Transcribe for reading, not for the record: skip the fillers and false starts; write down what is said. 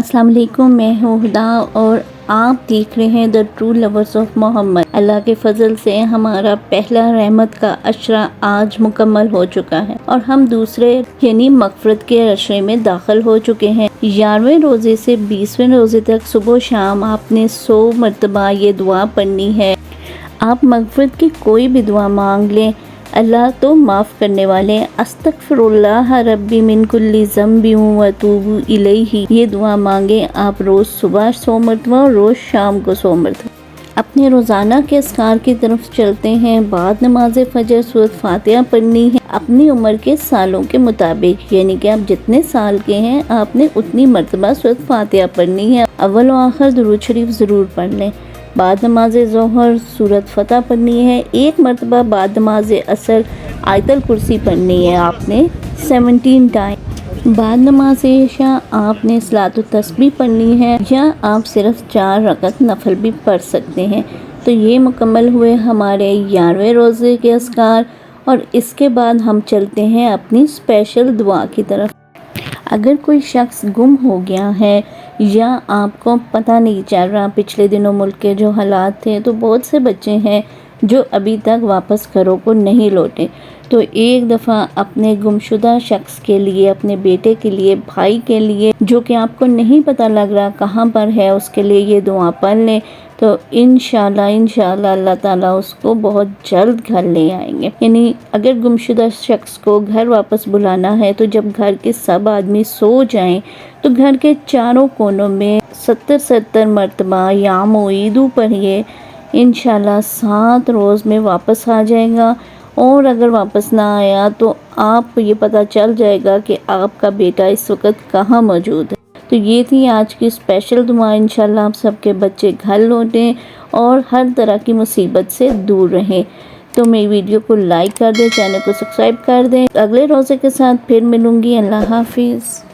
अस्सलाम वालेकुम, मैं हूँ हुदा और आप देख रहे हैं the true lovers of Muhammad. Allah के फजल से हमारा पहला रहमत का अशरा आज मुकम्मल हो चुका है और हम दूसरे यानी मगफरत के अशरे में दाखिल हो चुके हैं। 11वें रोज़े से 20वें रोज़े तक सुबह शाम आपने 100 मरतबा ये दुआ पढ़नी है। आप मगफरत की कोई भी दुआ मांग लें, अल्लाह तो माफ़ करने वाले। अस्तगफिरुल्लाह रब्बी मिन कुल्ली ज़ंबि व अतूबु इलैहि, ये दुआ मांगे आप रोज़ सुबह 100 मरतबा और रोज़ शाम को 100 मरतबा। अपने रोज़ाना के अस्कार की तरफ चलते हैं। बाद नमाज फजर सूरत फातिहा पढ़नी है अपनी उम्र के सालों के मुताबिक, यानी कि आप जितने साल के हैं आपने उतनी मरतबा सूरत फातिहा पढ़नी है। अव्वल व आखिर दुरूद शरीफ ज़रूर पढ़ लें। बाद नमाज ज़ोहर सूरत फतह पढ़नी है। एक मरतबा बाद नमाज असर आयतल कुर्सी पढ़नी है आपने 17 टाइम। बाद नमाज इशा आपने सलातुत तस्बीह पढ़नी है या आप सिर्फ 4 रकत नफल भी पढ़ सकते हैं। तो ये मुकम्मल हुए हमारे 11वें रोज़े के अस्कार और इसके बाद हम चलते हैं अपनी स्पेशल दुआ की तरफ। अगर कोई शख्स गुम हो गया है या आपको पता नहीं चल रहा, पिछले दिनों मुल्क के जो हालात थे, तो बहुत से बच्चे हैं जो अभी तक वापस घरों को नहीं लौटे। तो एक दफ़ा अपने गुमशुदा शख्स के लिए, अपने बेटे के लिए, भाई के लिए, जो कि आपको नहीं पता लग रहा कहाँ पर है, उसके लिए ये दुआ पढ़ लें। तो इंशाल्लाह अल्लाह ताला उसको बहुत जल्द घर ले आएंगे। यानी अगर गुमशुदा शख्स को घर वापस बुलाना है तो जब घर के सब आदमी सो जाएं तो घर के चारों कोनों में 70 मरतबा या मोईदू पढ़िए। इंशाल्लाह 7 रोज़ में वापस आ जाएगा। और अगर वापस ना आया तो आपको ये पता चल जाएगा कि आपका बेटा इस वक्त कहाँ मौजूद है। तो ये थी आज की स्पेशल दुआ। इंशाल्लाह आप सबके बच्चे घर लौटें और हर तरह की मुसीबत से दूर रहें। तो मेरी वीडियो को लाइक कर दें, चैनल को सब्सक्राइब कर दें। अगले रोज़े के साथ फिर मिलूँगी। अल्लाह हाफिज़।